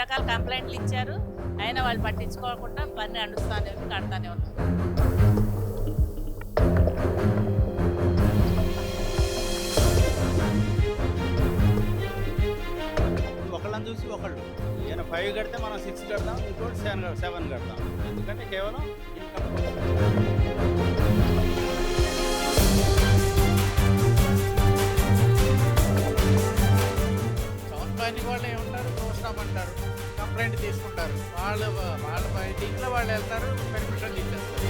రకాల కంప్లైంట్లు ఇచ్చారు. అయినా వాళ్ళు పట్టించుకోకుండా పని నడుస్తానే ఉంది, కడతానే ఉన్నారు. ఒకళ్ళని చూసి ఒకళ్ళు ఈయన 5 కడితే మనం 6 కడతాం, ఇంకోటి 7 కడతాం. ఎందుకంటే కేవలం ఇన్కమ్. టౌన్ ప్లానింగ్ వాళ్ళు ఏమంటారు, చూస్తామంటారు, కంప్లైంట్ తీసుకుంటారు. వాళ్ళ దీంట్లో వాళ్ళు వెళ్తారు, పర్మిషన్ ఇచ్చేస్తారు.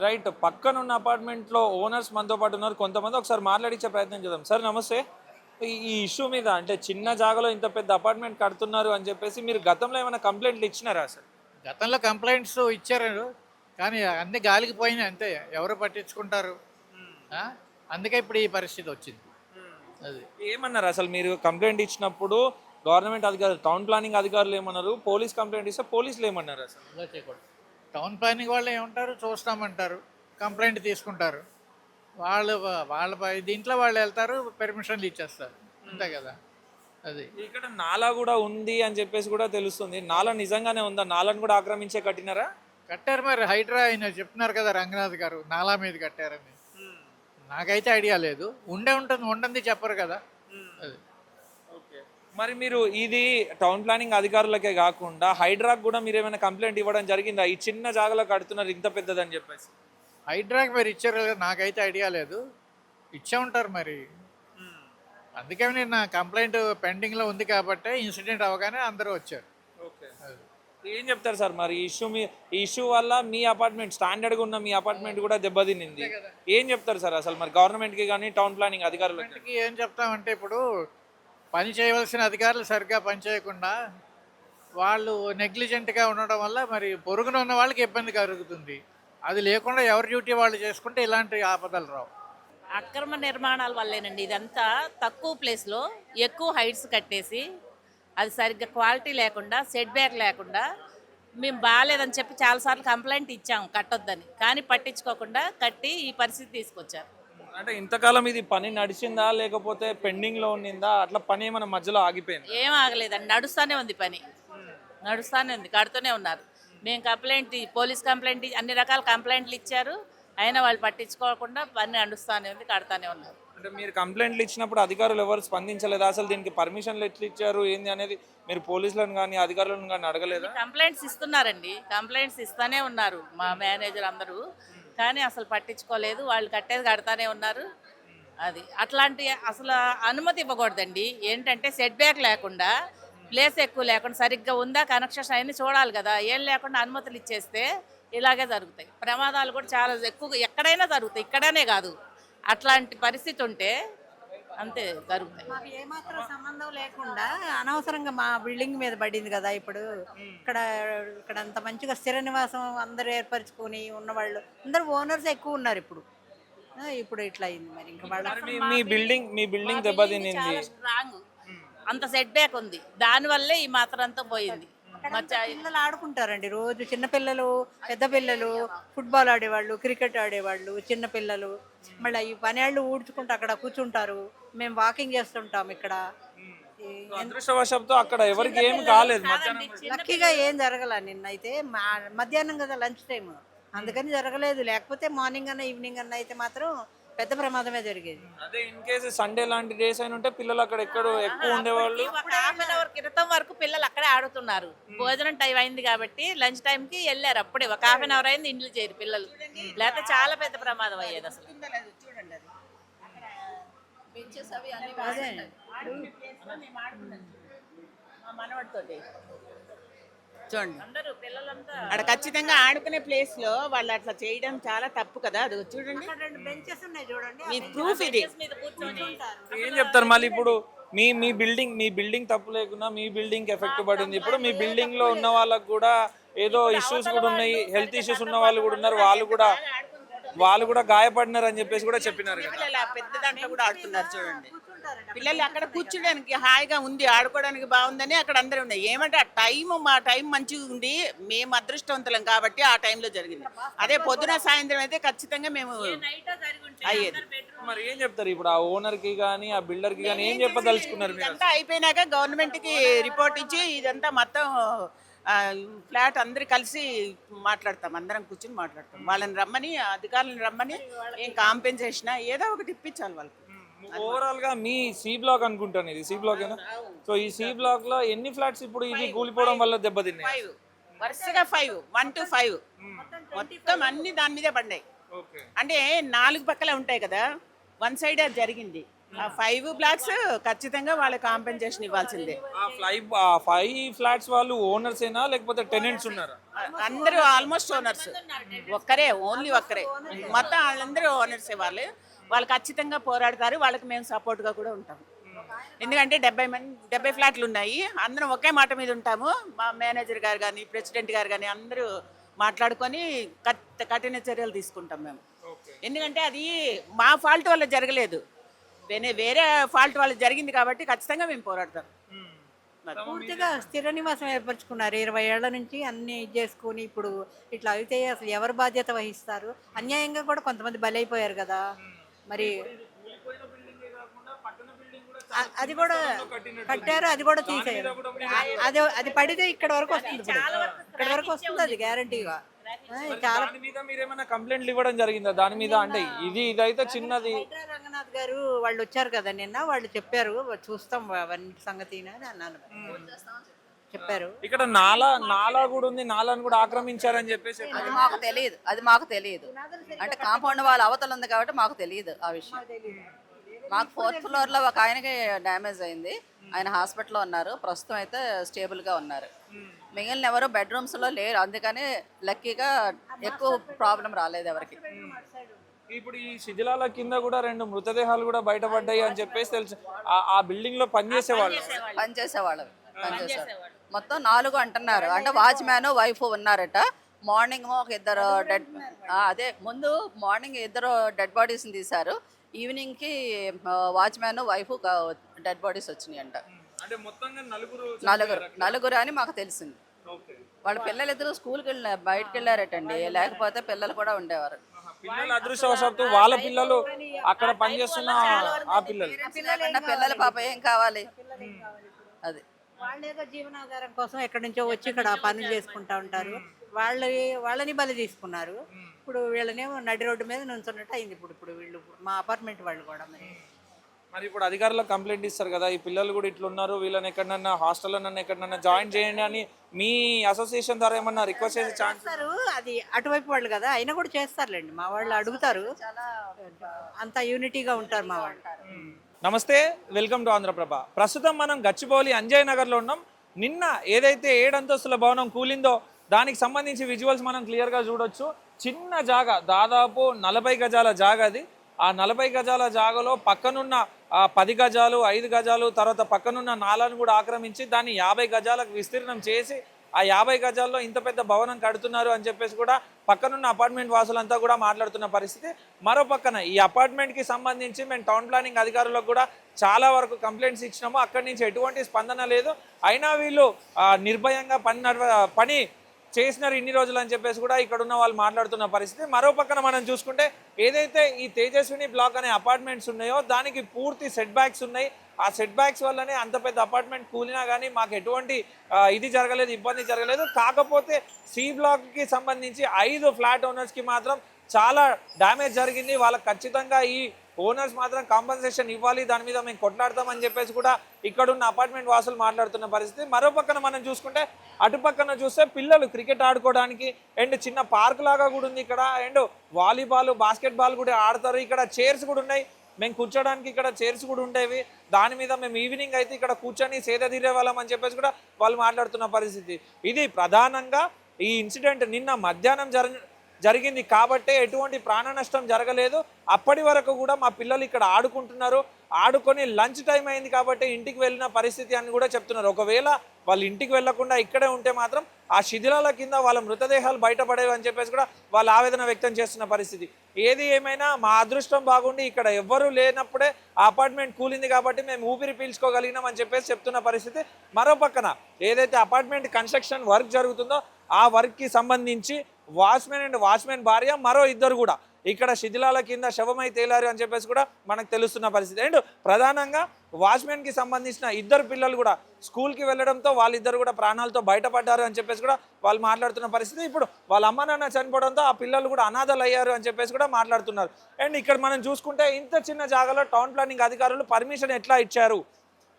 రైట్, పక్కన ఉన్న అపార్ట్మెంట్లో ఓనర్స్ మనతో పాటు ఉన్నారు. కొంతమంది ఒకసారి మాట్లాడించే ప్రయత్నం చేద్దాం. సార్ నమస్తే. ఈ ఇష్యూ మీద అంటే చిన్న జాగాలో ఇంత పెద్ద అపార్ట్మెంట్ కడుతున్నారు అని చెప్పేసి మీరు గతంలో ఏమైనా కంప్లైంట్లు ఇచ్చినారా సార్? గతంలో కంప్లైంట్స్ ఇచ్చారు, కానీ అన్ని గాలికి పోయినాయి అంతే. ఎవరు పట్టించుకుంటారు? ఆ? అందుకే ఇప్పుడు ఈ పరిస్థితి వచ్చింది. అది ఏమన్నారు అసలు మీరు కంప్లైంట్ ఇచ్చినప్పుడు? గవర్నమెంట్ అధికారులు, టౌన్ ప్లానింగ్ అధికారులు ఏమన్నారు? పోలీస్ కంప్లైంట్ ఇస్తే పోలీసులు ఏమన్నారు అసలు? ఇలా చేయకూడదు. టౌన్ ప్లానింగ్ వాళ్ళు ఏమంటారు, చూస్తామంటారు, కంప్లైంట్ తీసుకుంటారు. దీంట్లో వాళ్ళు వెళ్తారు, పర్మిషన్లు ఇచ్చేస్తారు, అంతే కదా. అది ఇక్కడ నాలా కూడా ఉంది అని చెప్పేసి కూడా తెలుస్తుంది. నాలా నిజంగానే ఉందా? నాలను కూడా ఆక్రమించే కట్టినారా? కట్టారు మరి. హైడ్రా ఆయన చెప్తున్నారు కదా, రంగనాథ్ గారు నాలా మీద కట్టారని. నాకైతే ఐడియా లేదు. ఉంటుంది, ఉండంది చెప్పరు కదా. అది మరి మీరు ఇది టౌన్ ప్లానింగ్ అధికారులకే కాకుండా హైడ్రాక్ కూడా మీరు ఏమైనా కంప్లైంట్ ఇవ్వడం జరిగిందా? ఈ చిన్న జాగాలో కడుతున్నారు ఇంత పెద్దదని చెప్పేసి. హైడ్రాకి మరి ఇచ్చారు కదా, నాకైతే ఐడియా లేదు. ఇచ్చే ఉంటారు మరి. అందుకే నేను నా కంప్లైంట్ పెండింగ్లో ఉంది కాబట్టి ఇన్సిడెంట్ అవగానే అందరూ వచ్చారు. ఓకే, ఏం చెప్తారు సార్ మరి ఈ ఇష్యూ వల్ల మీ అపార్ట్మెంట్, స్టాండర్డ్గా ఉన్న మీ అపార్ట్మెంట్ కూడా దెబ్బతినింది. ఏం చెప్తారు సార్ అసలు మరి గవర్నమెంట్కి కానీ టౌన్ ప్లానింగ్ అధికారులకి? ఏం చెప్తామంటే, ఇప్పుడు పని చేయవలసిన అధికారులు సరిగ్గా పని చేయకుండా వాళ్ళు నెగ్లిజెంట్గా ఉండడం వల్ల మరి పొరుగున ఉన్న వాళ్ళకి ఇబ్బంది కలుగుతుంది. అది లేకుండా ఎవరి డ్యూటీ వాళ్ళు చేసుకుంటే ఇలాంటి ఆపదలు రావు. అక్రమ నిర్మాణాల వల్లేనండి ఇదంతా. తక్కువ ప్లేస్లో ఎక్కువ హైట్స్ కట్టేసి అది సరిగ్గా క్వాలిటీ లేకుండా, సెట్ బ్యాక్ లేకుండా, మేము బాగాలేదని చెప్పి చాలాసార్లు కంప్లైంట్ ఇచ్చాము కట్టొద్దని, కానీ పట్టించుకోకుండా కట్టి ఈ పరిస్థితి తీసుకొచ్చారు. అంటే ఇంతకాలం ఇది పని నడిచిందా లేకపోతే పెండింగ్లో ఉన్నిందా? అట్లా పని ఏమైనా మధ్యలో ఆగిపోయింది? ఏం ఆగలేదండి, నడుస్తూనే ఉంది పని, నడుస్తూనే ఉంది, కడుతూనే ఉన్నారు. మేము కంప్లైంట్, పోలీస్ కంప్లైంట్, అన్ని రకాల కంప్లైంట్లు ఇచ్చారు. అయినా వాళ్ళు పట్టించుకోకుండా పని నడుస్తూనే ఉంది, కడతానే ఉన్నారు. అంటే మీరు కంప్లైంట్లు ఇచ్చినప్పుడు అధికారులు ఎవరు స్పందించలేదా? అసలు దీనికి పర్మిషన్లు ఎట్లా ఇచ్చారు ఏంది అనేది మీరు పోలీసులను కానీ అధికారులను కానీ అడగలేదా? కంప్లైంట్స్ ఇస్తున్నారండి, కంప్లైంట్స్ ఇస్తూనే ఉన్నారు మా మేనేజర్ అందరూ, కానీ అసలు పట్టించుకోలేదు. వాళ్ళు కట్టేది కడతానే ఉన్నారు. అది అట్లాంటి అసలు అనుమతి ఇవ్వకూడదండి. ఏంటంటే సెట్ బ్యాక్ లేకుండా, ప్లేస్ ఎక్కువ లేకుండా, సరిగ్గా ఉందా కనెక్షన్ అవన్నీ చూడాలి కదా. ఏం లేకుండా అనుమతులు ఇచ్చేస్తే ఇలాగే జరుగుతాయి. ప్రమాదాలు కూడా చాలా ఎక్కువ ఎక్కడైనా జరుగుతాయి, ఇక్కడనే కాదు. అట్లాంటి పరిస్థితి ఉంటే అంతే జరుగుతాయి. మాకు ఏమాత్రం సంబంధం లేకుండా అనవసరంగా మా బిల్డింగ్ మీద పడింది కదా. ఇప్పుడు ఇక్కడ అంత మంచిగా స్థిర నివాసం అందరూ ఏర్పరచుకొని ఉన్నవాళ్ళు అందరూ ఓనర్స్ ఎక్కువ ఉన్నారు ఇప్పుడు. ఇప్పుడు ఇట్లా అయింది మరి. ఇంకా వాళ్ళ మీ బిల్డింగ్ దెబ్బతినింది. స్ట్రాంగ్, అంత సెట్ బ్యాక్ ఉంది, దానివల్లే ఈ మాత్రం అంతా పోయింది. పిల్లలు ఆడుకుంటారండి రోజు. చిన్నపిల్లలు, పెద్ద పిల్లలు, ఫుట్బాల్ ఆడేవాళ్ళు, క్రికెట్ ఆడేవాళ్ళు, చిన్నపిల్లలు. మళ్ళీ ఈ పనేళ్ళు ఊడ్చుకుంటూ అక్కడ కూర్చుంటారు. మేము వాకింగ్ చేస్తుంటాం ఇక్కడ. అదృష్టవశాత్తు అక్కడ ఎవరికి ఏం కాలేదు. లక్కీగా ఏం జరగల. నిన్నైతే మధ్యాహ్నం కదా, లంచ్ టైం, అందుకని జరగలేదు. లేకపోతే మార్నింగ్ అన్న ఈవినింగ్ అన్న అయితే మాత్రం పెద్ద ప్రమాదమే జరిగేది. అదే ఇన్ కేసు సండే లాంటి డేస్ అయినా ఉంటే పిల్లలు అక్కడ ఎక్కువ ఉండేవాళ్ళు. ఒక హాఫ్ అన్ అవర్ క్రితం వరకు పిల్లలు అక్కడే ఆడుతున్నారు. భోజనం టైం అయింది కాబట్టి లంచ్ టైం కి వెళ్ళారు. అప్పుడే ఒక హాఫ్ అన్ అవర్ అయింది, ఇంట్లో చేరి పిల్లలు, లేకపోతే చాలా పెద్ద ప్రమాదం అయ్యేది అసలు. చూడండి, అందరూ పిల్లలంతా అక్కడ ఖచ్చితంగా ఆడుకునే ప్లేస్ లో వాళ్ళు అట్లా చేయడం చాలా తప్పు కదా. అది చూడండి, రెండు బెంచెస్ ఉన్నాయి చూడండి. మీ ప్రూఫ్ ఇది. మీద కూర్చొని ఏం చెప్తారు మళ్ళీ ఇప్పుడు? మీ బిల్డింగ్ తప్పు లేకున్నా మీ బిల్డింగ్ ఎఫెక్ట్ పడింది. ఇప్పుడు మీ బిల్డింగ్ లో ఉన్న వాళ్ళకి కూడా ఏదో ఇష్యూస్ కూడా ఉన్నాయి, హెల్త్ ఇష్యూస్ ఉన్న వాళ్ళు కూడా ఉన్నారు. వాళ్ళు కూడా వాళ్ళు కూడా గాయపడినారు అని చెప్పేసి కూడా చెప్పినారు కదా. పిల్లలు ఆ పెద్ద దాంట్లో కూడా ఆడుతున్నారు చూడండి. పిల్లలు అక్కడ కూర్చోడానికి హాయిగా ఉంది, ఆడుకోవడానికి బాగుందని అక్కడ అందరూ ఉన్నాయి. ఏమంటే ఆ మా టైం మంచిగా ఉంది, మేము అదృష్టవంతులం కాబట్టి ఆ టైంలో జరిగింది. అదే పొద్దున సాయంత్రం అయితే ఖచ్చితంగా మేము అయ్యేది. మరి ఏం చెప్తారు ఇప్పుడు ఆ ఓనర్ కి కానీ ఆ బిల్డర్ కి కానీ ఏం చెప్పదలుచుకున్నారు మీరు? ఇదంతా అయిపోయినాక గవర్నమెంట్ కి రిపోర్ట్ ఇచ్చి ఇదంతా మొత్తం ఫ్లాట్ అందరు కలిసి మాట్లాడతాం, అందరం కూర్చుని మాట్లాడతాం. వాళ్ళని రమ్మని, అధికారులను రమ్మని, ఏం కాంపెన్సేషన్ ఏదో ఒకటి ఇప్పించాలి వాళ్ళకి. ఓవరాల్ గా మీ సి బ్లాక్ అనుకుంటాను, ఇది సి బ్లాక్ ఏనా? సో ఈ సి బ్లాక్ లో ఎన్ని ఫ్లాట్స్ ఇప్పుడు ఇది కూలిపోవడం వల్ల దెబ్బతిన్నాయి? 5 వరుసగా 5 1 to 5 మొత్తం అన్ని దాని మీదే పడ్డాయి. అంటే 4 పక్కల ఉంటాయి కదా, వన్ సైడ్ అది జరిగింది. ఆ 5 బ్లాక్స్ ఖచ్చితంగా వాళ్ళకి కాంపెన్సేషన్ ఇవ్వాల్సిందే. ఆ 5 ఫ్లాట్స్ వాళ్ళు ఓనర్స్ ఏనా లేకపోతే టెనెంట్స్ ఉన్నారా? అందరూ ఆల్మోస్ట్ ఓనర్స్, ఒక్కరే, ఓన్లీ ఒక్కరే, మొత్తం వాళ్ళందరూ ఓనర్సే. వాళ్ళు ఖచ్చితంగా పోరాడతారు, వాళ్ళకి మేము సపోర్ట్గా కూడా ఉంటాం. ఎందుకంటే 70 ఫ్లాట్లు ఉన్నాయి, అందరం ఒకే మాట మీద ఉంటాము. మా మేనేజర్ గారు కానీ ప్రెసిడెంట్ గారు కానీ అందరూ మాట్లాడుకొని కఠిన చర్యలు తీసుకుంటాం మేము. ఎందుకంటే అది మా ఫాల్ట్ వల్ల జరగలేదు, వేరే ఫాల్ట్ వల్ల జరిగింది కాబట్టి ఖచ్చితంగా మేము పోరాడతాం. పూర్తిగా స్థిర నివాసం ఏర్పరచుకున్నారు 20 ఏళ్ల నుంచి, అన్ని చేసుకుని ఇప్పుడు ఇట్లా అయితే అసలు ఎవరు బాధ్యత వహిస్తారు? అన్యాయంగా కూడా కొంతమంది బలైపోయారు కదా. మరి అది కూడా కట్టారు, అది కూడా తీసేయారు. అది పడితే ఇక్కడ వరకు వస్తుంది, ఇక్కడ వరకు వస్తుంది, అది గ్యారంటీగా. చాలా దాని మీద మీరేమైనా కంప్లైంట్లు ఇవ్వడం జరిగిందా దాని మీద? అంటే ఇదైతే చిన్నది. రంగనాథ్ గారు వాళ్ళు వచ్చారు కదా నిన్న, వాళ్ళు చెప్పారు చూస్తాం అవన్నీ సంగతి అని అన్నాను, చెప్పారు. ఇక్కడ నాలా కూడా ఉంది, నాలాను కూడా ఆక్రమించారని చెప్పేసి. అది మాకు తెలియదు. అంటే కాంపౌండ్ వాళ్ళ అవతల ఉంది కాబట్టి మాకు తెలియదు ఆ విషయం. మాకు 4th ఫ్లోర్లో ఒక ఆయనకి డ్యామేజ్ అయింది, ఆయన హాస్పిటల్లో ఉన్నారు, ప్రస్తుతం అయితే స్టేబుల్గా ఉన్నారు. మిగిలిన ఎవరు బెడ్రూమ్స్లో లేరు, అందుకని లక్కీగా ఎక్కువ ప్రాబ్లం రాలేదు ఎవరికి. ఇప్పుడు ఈ శిథిలాల కింద కూడా 2 మృతదేహాలు కూడా బయటపడ్డాయి అని చెప్పేసి తెలుసు. ఆ బిల్డింగ్ లో పనిచేసేవాళ్ళు మొత్తం 4 అంటున్నారు. అంటే వాచ్మ్యాన్ వైఫ్ ఉన్నారట. మార్నింగ్ ఒక 2 డెడ్, అదే ముందు మార్నింగ్ 2 డెడ్ బాడీస్ని తీశారు, ఈవినింగ్కి వాచ్మ్యాన్ వైఫ్ డెడ్ బాడీస్ వచ్చినాయి అంట. నలుగురు అని మాకు తెలిసింది. వాళ్ళ పిల్లలిద్దరూ స్కూల్కి బయటకు వెళ్ళారటండి, లేకపోతే పిల్లలు కూడా ఉండేవారు. పిల్లలు అదృష్టవశాత్తు వాళ్ళ పిల్లలు అక్కడ పనిచేస్తున్న ఆ పిల్లలు పిల్లల పాప ఏం కావాలి, అది వాళ్ళేదో జీవనాధారం కోసం ఎక్కడి నుంచో వచ్చి ఇక్కడ పనులు చేసుకుంటా ఉంటారు. వాళ్ళని బలి తీసుకున్నారు. ఇప్పుడు వీళ్ళనేమో నడి రోడ్డు మీద నుంచున్నట్టు అయింది. ఇప్పుడు వీళ్ళు మా అపార్ట్మెంట్ వాళ్ళు కూడా మరి ఇప్పుడు అధికారులకు కంప్లైంట్ ఇస్తారు కదా, ఈ పిల్లలు కూడా ఇట్లా ఉన్నారు, వీళ్ళని ఎక్కడన్నా హాస్టల్లో ఎక్కడన్నా జాయిన్ చేయండి అని మీ అసోసియేషన్ ద్వారా ఏమన్నా రిక్వెస్ట్ చేసే ఛాన్స్? అది అటువైపు వాళ్ళు కదా, అయినా కూడా చేస్తారులేండి, మా వాళ్ళు అడుగుతారు, అంత యూనిటీగా ఉంటారు మా వాళ్ళు. నమస్తే, వెల్కమ్ టు ఆంధ్రప్రభ. ప్రస్తుతం మనం గచ్చిబౌలి అంజయ్ నగర్లో ఉన్నాం. నిన్న ఏదైతే 7 అంతస్తుల భవనం కూలిందో దానికి సంబంధించి విజువల్స్ మనం క్లియర్గా చూడొచ్చు. చిన్న జాగా, దాదాపు 40 గజాల జాగా అది. ఆ 40 గజాల జాగాలో పక్కనున్న 10 గజాలు 5 గజాలు తర్వాత పక్కనున్న నాలను కూడా ఆక్రమించి దాన్ని 50 గజాలకు విస్తీర్ణం చేసి ఆ 50 గజాల్లో ఇంత పెద్ద భవనం కడుతున్నారు అని చెప్పేసి కూడా పక్కనున్న అపార్ట్మెంట్ వాసులంతా కూడా మాట్లాడుతున్న పరిస్థితి. మరో పక్కన ఈ అపార్ట్మెంట్కి సంబంధించి మేము టౌన్ ప్లానింగ్ అధికారులకు కూడా చాలా వరకు కంప్లైంట్స్ ఇచ్చినాము, అక్కడి నుంచి ఎటువంటి స్పందన లేదు. అయినా వీళ్ళు నిర్భయంగా పని చేసినారు ఇన్ని రోజులు అని చెప్పేసి కూడా ఇక్కడ ఉన్న వాళ్ళు మాట్లాడుతున్న పరిస్థితి. మరో పక్కన మనం చూసుకుంటే ఏదైతే ఈ తేజస్విని బ్లాక్ అనే అపార్ట్మెంట్స్ ఉన్నాయో దానికి పూర్తి సెట్ బ్యాక్స్ ఉన్నాయి. ఆ సెట్ బ్యాక్స్ వల్లనే అంత పెద్ద అపార్ట్మెంట్ కూలినా కానీ మాకు ఎటువంటి ఇది జరగలేదు, ఇబ్బంది జరగలేదు. కాకపోతే సి బ్లాక్కి సంబంధించి 5 ఫ్లాట్ ఓనర్స్కి మాత్రం చాలా డ్యామేజ్ జరిగింది. వాళ్ళకి ఖచ్చితంగా ఈ ఓనర్స్ మాత్రం కాంపన్సేషన్ ఇవ్వాలి, దాని మీద మేము కొట్లాడతామని చెప్పేసి కూడా ఇక్కడున్న అపార్ట్మెంట్ వాసులు మాట్లాడుతున్న పరిస్థితి. మరో పక్కన మనం చూసుకుంటే అటుపక్కన చూస్తే పిల్లలు క్రికెట్ ఆడుకోవడానికి అండ్ చిన్న పార్క్ లాగా కూడా ఉంది ఇక్కడ, అండ్ వాలీబాల్ బాస్కెట్బాల్ కూడా ఆడతారు. ఇక్కడ చైర్స్ కూడా ఉన్నాయి, మేము కూర్చోడానికి ఇక్కడ చైర్స్ కూడా ఉండేవి. దాని మీద మేము ఈవినింగ్ అయితే ఇక్కడ కూర్చొని సేద తీరే వాళ్ళం అని చెప్పేసి కూడా వాళ్ళు మాట్లాడుతున్న పరిస్థితి. ఇది ప్రధానంగా ఈ ఇన్సిడెంట్ నిన్న జరిగింది కాబట్టే ఎటువంటి ప్రాణ నష్టం జరగలేదు. అప్పటి వరకు కూడా మా పిల్లలు ఇక్కడ ఆడుకుంటున్నారు, ఆడుకొని లంచ్ టైం అయింది కాబట్టి ఇంటికి వెళ్ళిన పరిస్థితి అని కూడా చెప్తున్నారు. ఒకవేళ వాళ్ళు ఇంటికి వెళ్లకుండా ఇక్కడే ఉంటే మాత్రం ఆ శిథిలాల కింద వాళ్ళ మృతదేహాలు బయటపడేవి అని చెప్పేసి కూడా వాళ్ళు ఆవేదన వ్యక్తం చేస్తున్న పరిస్థితి. ఏది ఏమైనా మా అదృష్టం బాగుండి ఇక్కడ ఎవ్వరూ లేనప్పుడే ఆ అపార్ట్మెంట్ కూలింది కాబట్టి మేము ఊపిరి పీల్చుకోగలిగినాం అని చెప్పేసి చెప్తున్న పరిస్థితి. మరో పక్కన ఏదైతే అపార్ట్మెంట్ కన్స్ట్రక్షన్ వర్క్ జరుగుతుందో ఆ వర్క్కి సంబంధించి వాచ్మెన్ అండ్ వాచ్మెన్ భార్య మరో ఇద్దరు కూడా ఇక్కడ శిథిలాల కింద శవమై తేలారు అని చెప్పేసి కూడా మనకు తెలుస్తున్న పరిస్థితి. అండ్ ప్రధానంగా వాచ్మెన్కి సంబంధించిన ఇద్దరు పిల్లలు కూడా స్కూల్కి వెళ్ళడంతో వాళ్ళిద్దరు కూడా ప్రాణాలతో బయటపడ్డారు అని చెప్పేసి కూడా వాళ్ళు మాట్లాడుతున్న పరిస్థితి. ఇప్పుడు వాళ్ళ అమ్మ నాన్న చనిపోవడంతో ఆ పిల్లలు కూడా అనాథలు అయ్యారు అని చెప్పేసి కూడా మాట్లాడుతున్నారు. అండ్ ఇక్కడ మనం చూసుకుంటే ఇంత చిన్న జాగాలో టౌన్ ప్లానింగ్ అధికారులు పర్మిషన్ ఎట్లా ఇచ్చారు,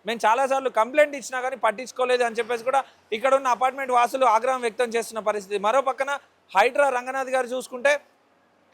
మేము చాలాసార్లు కంప్లైంట్ ఇచ్చినా కానీ పట్టించుకోలేదు అని చెప్పేసి కూడా ఇక్కడ ఉన్న అపార్ట్మెంట్ వాసులు ఆగ్రహం వ్యక్తం చేస్తున్న పరిస్థితి. మరో పక్కన హైడ్రా రంగనాథ్ గారు చూసుకుంటే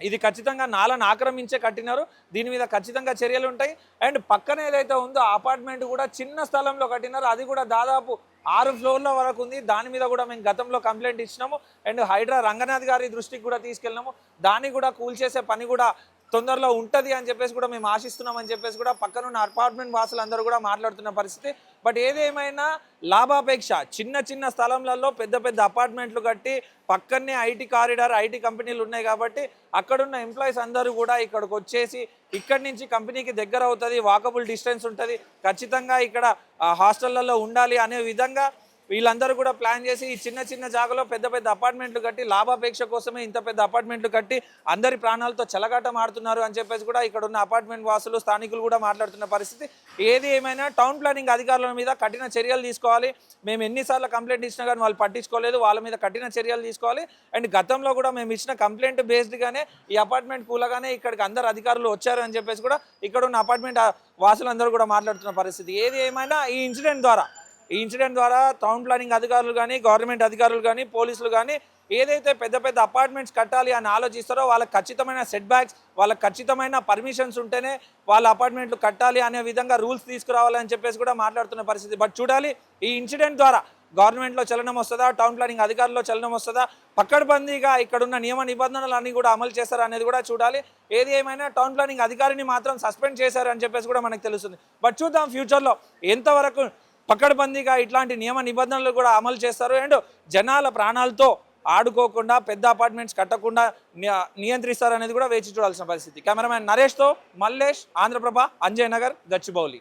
ఇది ఖచ్చితంగా నాలను ఆక్రమించే కట్టినారు, దీని మీద ఖచ్చితంగా చర్యలు ఉంటాయి. అండ్ పక్కన ఏదైతే ఉందో అపార్ట్మెంట్ కూడా చిన్న స్థలంలో కట్టినారు, అది కూడా దాదాపు 6 ఫ్లోర్ల వరకు ఉంది. దాని మీద కూడా మేము గతంలో కంప్లైంట్ ఇచ్చినాము అండ్ హైడ్రా రంగనాథ్ గారి దృష్టికి కూడా తీసుకెళ్ళినాము. దాన్ని కూడా కూల్చేసే పని కూడా తొందరలో ఉంటుంది అని చెప్పేసి కూడా మేము ఆశిస్తున్నాం అని చెప్పేసి కూడా పక్కనున్న అపార్ట్మెంట్ వాసులందరూ కూడా మాట్లాడుతున్న పరిస్థితి. బట్ ఏదేమైనా లాభాపేక్ష చిన్న చిన్న స్థలంలలో పెద్ద పెద్ద అపార్ట్మెంట్లు కట్టి పక్కనే ఐటీ కారిడార్ ఐటీ కంపెనీలు ఉన్నాయి కాబట్టి అక్కడున్న ఎంప్లాయీస్ అందరూ కూడా ఇక్కడికి వచ్చేసి ఇక్కడి నుంచి కంపెనీకి దగ్గర అవుతుంది, వాకబుల్ డిస్టెన్స్ ఉంటుంది, ఖచ్చితంగా ఇక్కడ హాస్టళ్లలో ఉండాలి అనే విధంగా వీళ్ళందరూ కూడా ప్లాన్ చేసి ఈ చిన్న చిన్న జాగాలో పెద్ద పెద్ద అపార్ట్మెంట్లు కట్టి లాభాపేక్ష కోసమే ఇంత పెద్ద అపార్ట్మెంట్లు కట్టి అందరి ప్రాణాలతో చెలగాటం ఆడుతున్నారు అని చెప్పేసి కూడా ఇక్కడ ఉన్న అపార్ట్మెంట్ వాసులు స్థానికులు కూడా మాట్లాడుతున్న పరిస్థితి. ఏది ఏమైనా టౌన్ ప్లానింగ్ అధికారుల మీద కఠిన చర్యలు తీసుకోవాలి. మేము ఎన్నిసార్లు కంప్లైంట్ ఇచ్చినా కానీ వాళ్ళు పట్టించుకోలేదు, వాళ్ళ మీద కఠిన చర్యలు తీసుకోవాలి. అండ్ గతంలో కూడా మేము ఇచ్చిన కంప్లైంట్ బేస్డ్గానే ఈ అపార్ట్మెంట్ కూలగానే ఇక్కడికి అందరు అధికారులు వచ్చారు అని చెప్పేసి కూడా ఇక్కడ ఉన్న అపార్ట్మెంట్ వాసులందరూ కూడా మాట్లాడుతున్న పరిస్థితి. ఏది ఏమైనా ఈ ఇన్సిడెంట్ ద్వారా టౌన్ ప్లానింగ్ అధికారులు కానీ గవర్నమెంట్ అధికారులు కానీ పోలీసులు కానీ ఏదైతే పెద్ద పెద్ద అపార్ట్మెంట్స్ కట్టాలి అని ఆలోచిస్తారో వాళ్ళకి ఖచ్చితమైన సెట్ బ్యాక్స్, వాళ్ళకి ఖచ్చితమైన పర్మిషన్స్ ఉంటేనే వాళ్ళ అపార్ట్మెంట్లు కట్టాలి అనే విధంగా రూల్స్ తీసుకురావాలని చెప్పేసి కూడా మాట్లాడుతున్న పరిస్థితి. బట్ చూడాలి ఈ ఇన్సిడెంట్ ద్వారా గవర్నమెంట్లో చలనం వస్తుందా, టౌన్ ప్లానింగ్ అధికారుల్లో చలనం వస్తుందా, పక్కడబందీగా ఇక్కడున్న నియమ నిబంధనలన్నీ కూడా అమలు చేస్తారా అనేది కూడా చూడాలి. ఏది ఏమైనా టౌన్ ప్లానింగ్ అధికారిని మాత్రం సస్పెండ్ చేశారు అని చెప్పేసి కూడా మనకు తెలుస్తుంది. బట్ చూద్దాం ఫ్యూచర్లో ఎంతవరకు పక్కడబందీగా ఇట్లాంటి నియమ నిబంధనలు కూడా అమలు చేస్తారు అండ్ జనాల ప్రాణాలతో ఆడుకోకుండా పెద్ద అపార్ట్మెంట్స్ కట్టకుండా నియంత్రిస్తారు అనేది కూడా వేచి చూడాల్సిన పరిస్థితి. కెమెరామ్యాన్ నరేష్తో మల్లేష్, ఆంధ్రప్రభ, అంజయ్ నగర్, గచ్చిబౌలి.